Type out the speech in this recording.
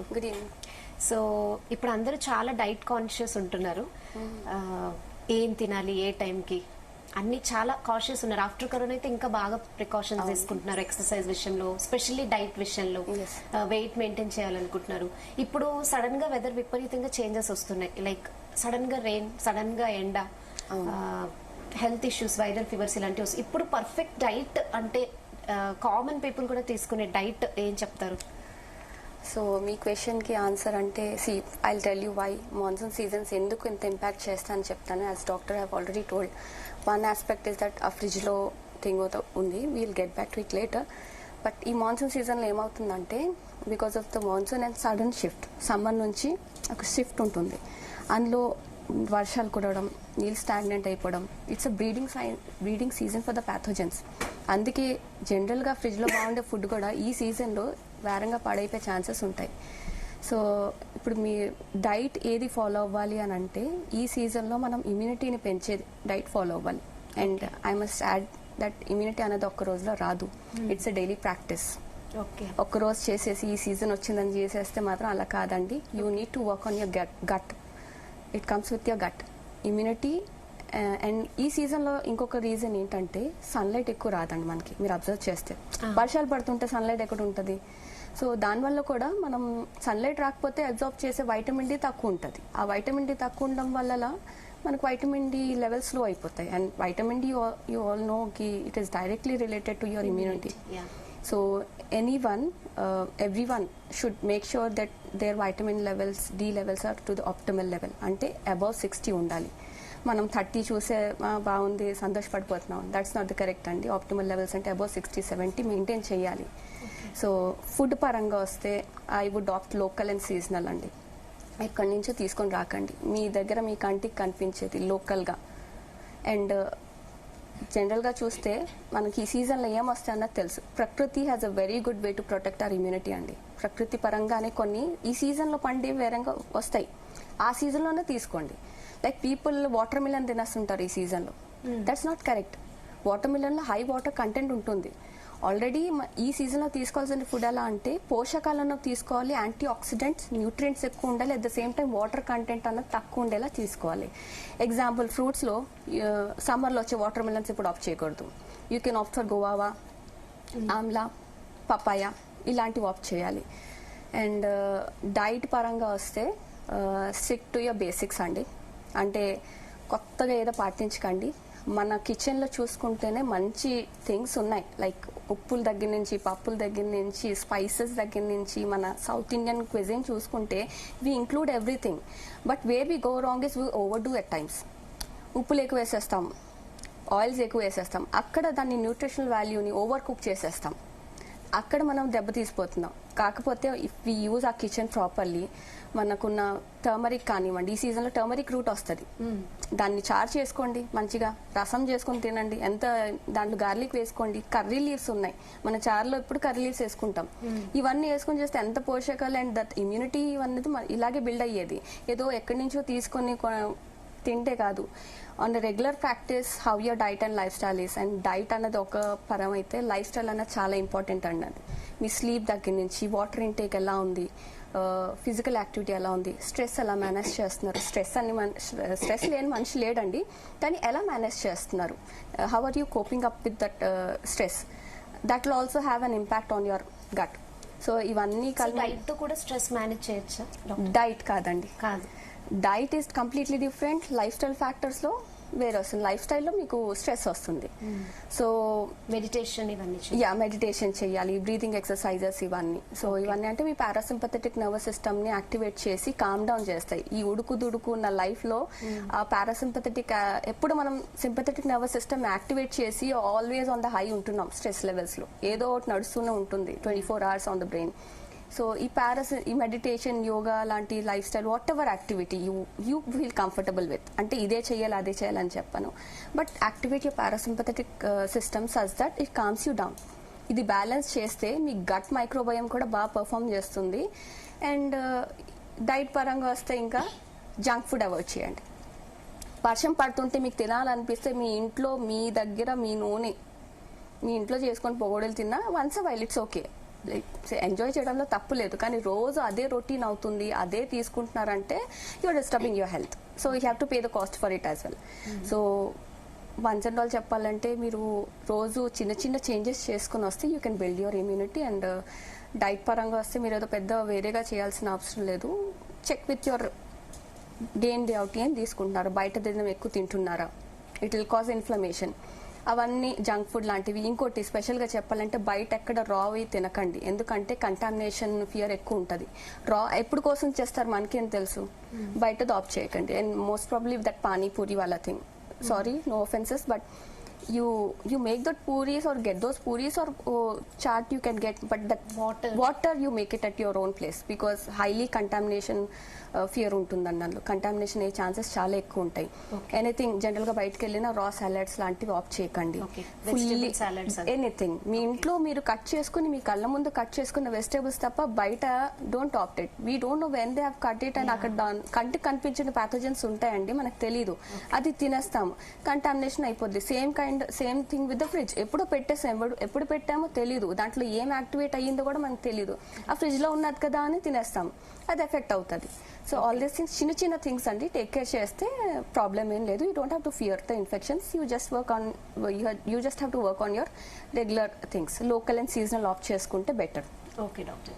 Good evening. So ఇప్పుడు అందరూ చాలా డైట్ కాన్షియస్ ఉంటున్నారు. ఏం తినాలి, ఏ టైంకి అన్ని చాలా కాన్షియస్ ఉన్నారు. ఆఫ్టర్ కరోనా అయితే ఇంకా బాగా ప్రికాషన్స్ తీసుకుంటున్నారు. ఎక్సర్సైజ్ విషయంలో, స్పెషల్లీ డైట్ విషయంలో, వెయిట్ మెయింటైన్ చేయాలనుకుంటున్నారు. ఇప్పుడు సడన్ గా వెదర్ విపరీతంగా చేంజెస్ వస్తున్నాయి. లైక్ సడన్ గా రెయిన్, సడన్ గా ఎండ, హెల్త్ ఇష్యూస్, వైరల్ ఫీవర్స్ ఇలాంటివి వస్తాయి. ఇప్పుడు పర్ఫెక్ట్ డైట్ అంటే కామన్ పీపుల్ కూడా తీసుకునే డైట్ ఏం చెప్తారు? సో మీ క్వశ్చన్కి ఆన్సర్ అంటే I tell you why monsoon seasons ఎందుకు ఇంత ఇంపాక్ట్ చేస్తానని చెప్తాను. As doctor have already told one aspect is that ఆ ఫ్రిడ్జ్లో థింగ్ ఉంది, we'll get back to it later. But ఈ మాన్సూన్ సీజన్లో ఏమవుతుందంటే because of the monsoon and sudden shift, summer నుంచి ఒక షిఫ్ట్ ఉంటుంది. అందులో వర్షాలు కురవడం, నీళ్ళు స్టాగ్నెంట్ అయిపోవడం, it's a breeding season for the pathogens. అందుకే జనరల్గా ఫ్రిడ్జ్లో బాగుండే ఫుడ్ కూడా ఈ సీజన్లో వేరంగా పాడైపోయే ఛాన్సెస్ ఉంటాయి. సో ఇప్పుడు మీ డైట్ ఏది ఫాలో అవ్వాలి అని అంటే ఈ సీజన్లో మనం ఇమ్యూనిటీని పెంచే డైట్ ఫాలో అవ్వాలి. And I must add that immunity అనేది ఒక్క రోజులో రాదు. It's a daily practice. ఒక్క రోజు చేసేసి ఈ సీజన్ వచ్చిందని చేసేస్తే మాత్రం అలా కాదండి. You need to work on your gut. It comes with your gut immunity. And ఈ సీజన్లో ఇంకొక రీజన్ ఏంటంటే సన్లైట్ ఎక్కువ రాదండి మనకి. మీరు అబ్జర్వ్ చేస్తే వర్షాలు పడుతుంటే సన్లైట్ ఎక్కడ ఉంటుంది. సో దానివల్ల కూడా మనం సన్లైట్ రాకపోతే అబ్జర్వ్ చేసే వైటమిన్ డి తక్కువ ఉంటుంది. ఆ వైటమిన్ డి తక్కువ ఉండడం వల్ల మనకు వైటమిన్ డి లెవెల్స్ లో అయిపోతాయి. And vitamin D you all know కి it is directly related to your immunity. So everyone should make sure that their vitamin levels, D levels are to the optimal level. అంటే above 60 ఉండాలి. మనం 30 చూసే బాగుంది సంతోషపడిపోతున్నాం, that's not the correct అండి. Optimal levels అంటే above 60-70 maintain చేయాలి. So food పరంగా వస్తే I would opt local and seasonal అండి. ఎక్కడి నుంచో తీసుకొని రాకండి, మీ దగ్గర మీ కంటికి కనిపించేది లోకల్గా. అండ్ జనరల్గా చూస్తే మనకి ఈ సీజన్లో ఏమొస్తాయి అన్నది తెలుసు. ప్రకృతి has a very good way to protect our immunity అండి. ప్రకృతి పరంగానే కొన్ని ఈ సీజన్లో పండి వేరంగా వస్తాయి, ఆ సీజన్లోనే తీసుకోండి. లైక్ పీపుల్ వాటర్ మిలన్ తినేస్తుంటారు ఈ సీజన్లో. That's not correct. వాటర్ మిలన్లో హై వాటర్ కంటెంట్ ఉంటుంది. ఆల్రెడీ ఈ సీజన్లో తీసుకోవాల్సిన ఫుడ్ ఎలా అంటే పోషకాలను తీసుకోవాలి, యాంటీ ఆక్సిడెంట్స్, న్యూట్రియంట్స్ ఎక్కువ ఉండాలి, at the same time water content అన్నది తక్కువ ఉండేలా తీసుకోవాలి. ఎగ్జాంపుల్ ఫ్రూట్స్లో సమ్మర్లో వచ్చే వాటర్ మిలన్స్ ఇప్పుడు ఆఫ్ చేయకూడదు. You can opt for guava, amla, papaya ఇలాంటివి ఆఫ్ చేయాలి. అండ్ డైట్ పరంగా వస్తే స్టిక్ టు యువర్ బేసిక్స్ అండి. అంటే కొత్తగా ఏదో పాటించకండి. మన కిచెన్లో చూసుకుంటేనే మంచి థింగ్స్ ఉన్నాయి. లైక్ ఉప్పుల దగ్గర నుంచి, పప్పుల దగ్గర నుంచి, స్పైసెస్ దగ్గర నుంచి, మన సౌత్ ఇండియన్ క్విజిన్ చూసుకుంటే we include everything. But where we go wrong is we overdo at times. ఉప్పులు ఎక్కువ వేసేస్తాం, ఆయిల్స్ ఎక్కువ వేసేస్తాం, అక్కడ దాన్ని న్యూట్రిషనల్ వాల్యూని ఓవర్ కుక్ చేసేస్తాం. అక్కడ మనం దెబ్బతీసిపోతున్నాం. కాకపోతే ఇఫ్ వి యూజ్ ఆ కిచెన్ ప్రాపర్లీ, మనకున్న టర్మరిక్ కానివ్వండి, ఈ సీజన్లో టర్మరిక్ రూట్ వస్తుంది, దాన్ని చార్ చేసుకోండి, మంచిగా రసం చేసుకుని తినండి. ఎంత దాంట్లో గార్లిక్ వేసుకోండి, కర్రీ లీవ్స్ ఉన్నాయి మన చార్లో, ఇప్పుడు కర్రీ లీవ్స్ వేసుకుంటాం. ఇవన్నీ వేసుకొని చేస్తే ఎంత పోషకాలు అండ్ దట్ ఇమ్యూనిటీ అనేది ఇలాగే బిల్డ్ అయ్యేది. ఏదో ఎక్కడి నుంచో తీసుకొని తింటే కాదు. On the regular practice how your diet and life style is. And diet అన్నది ఒక పరం అయితే లైఫ్ స్టైల్ అన్నది చాలా ఇంపార్టెంట్ అన్నది. మీ స్లీప్ దగ్గర నుంచి, వాటర్ ఇంటేక్ ఎలా ఉంది, ఫిజికల్ యాక్టివిటీ ఎలా ఉంది, స్ట్రెస్ ఎలా మేనేజ్ చేస్తున్నారు. స్ట్రెస్ లేని మనిషి లేడండి, కానీ ఎలా మేనేజ్ చేస్తున్నారు, how are you coping up with that stress, that will also have an impact on your gut. So ఇవన్నీ డైట్ కూడా స్ట్రెస్ మేనేజ్ చేయొచ్చా? డైట్ కాదండి, కాదు. Diet is completely different. Lifestyle factors లో వేరే వస్తుంది. లైఫ్ స్టైల్లో మీకు స్ట్రెస్ వస్తుంది. సో మెడిటేషన్ మెడిటేషన్ చేయాలి, బ్రీతింగ్ ఎక్సర్సైజెస్ ఇవన్నీ. సో ఇవన్నీ అంటే మీ పారాసింపథెటిక్ నర్వస్ సిస్టమ్ ని యాక్టివేట్ చేసి కామ్ డౌన్ చేస్తాయి. ఈ ఉడుకు ఉన్న లైఫ్ లో ఆ పారాసింపథెటిక్, ఎప్పుడు మనం సింపథెటిక్ నర్వస్ సిస్టమ్ యాక్టివేట్ చేసి ఆల్వేస్ ఆన్ ద హై ఉంటున్నాం. స్ట్రెస్ లెవెల్స్ లో ఏదో ఒకటి నడుస్తూనే ఉంటుంది 24 hours on the brain. So ఈ మెడిటేషన్, యోగా లాంటి life style, what ever activity you feel comfortable with, అంటే ఇదే చేయాలి అదే చేయాలని చెప్పను, but activate your parasympathetic system such that it comms you down. ఇది బ్యాలెన్స్ చేస్తే మీ గట్ మైక్రోబయోమ్ కూడా బాగా పర్ఫామ్ చేస్తుంది. అండ్ డైట్ పరంగా వస్తే ఇంకా జంక్ ఫుడ్ అవాయిడ్ చేయండి. వర్షం పడుతుంటే మీకు తినాలనిపిస్తే మీ ఇంట్లో, మీ దగ్గర మీ నూనె మీ ఇంట్లో చేసుకొని పొగోడలు తిన్నా once while it's okay. Enjoy చేయడంలో తప్పు లేదు, కానీ రోజు అదే రొటీన్ అవుతుంది, అదే తీసుకుంటున్నారంటే you're disturbing your health. So you have to pay the cost for it as well. So once and all చెప్పాలంటే మీరు రోజు చిన్న చిన్న చేంజెస్ చేసుకుని వస్తే you can build your immunity. And diet పరంగా వస్తే మీరు ఏదో పెద్ద వేరేగా చేయాల్సిన అవసరం లేదు. Check with your day in day out ఏం తీసుకుంటున్నారు, బయట తినడం ఎక్కువ తింటున్నారా, ఇట్ విల్ కాజ్ ఇన్ఫ్లమేషన్, అవన్నీ జంక్ ఫుడ్ లాంటివి. ఇంకోటి స్పెషల్గా చెప్పాలంటే బయట ఎక్కడ రావి తినకండి, ఎందుకంటే కంటామినేషన్ ఫియర్ ఎక్కువ ఉంటుంది. రా ఎప్పుడు కోసం చేస్తారు మనకేం తెలుసు, బయట ఆప్ చేయకండి. And most probably that panipuri వాళ్ళ thing, sorry, no offenses, but you make that puris or get those puris or chaat you can get, but that water you make it at your own place, because highly contamination fear ఉంటుందండి. అందులో contamination అయ్యే chances చాలా ఎక్కువ ఉంటాయి. Anything general గా బయటకు వెళ్ళినా రా సాలడ్స్ లాంటివి ఆప్ చేయకండి. ఎనీథింగ్ మీ ఇంట్లో మీరు కట్ చేసుకుని మీ కళ్ళ ముందు కట్ చేసుకున్న వెజిటేబుల్స్ తప్ప బయట don't opt it. We don't know when they have cut it and అక్కడ కంటికి కనిపించిన ప్యాథోజన్స్ ఉంటాయండి, మనకు తెలీదు, అది తినేస్తాము, కంటామినేషన్ అయిపోద్ది. Same thing with the fridge, ఎప్పుడో పెట్టేసాం, ఎప్పుడు పెట్టామో తెలీదు, దాంట్లో ఏం యాక్టివేట్ అయ్యిందో కూడా మనకు తెలీదు, ఆ ఫ్రిడ్జ్ లో ఉన్నది కదా అని తినేస్తాం, అది ఎఫెక్ట్ అవుతుంది. సో ఆల్ దీస్ థింగ్స్ చిన్న చిన్న థింగ్స్ అండి, టేక్ కేర్ చేస్తే ప్రాబ్లమ్ ఏం లేదు. You don't have to fear the infections, you just have to work on your regular things. Local and seasonal of చేసుకుంటే బెటర్. Okay doctor.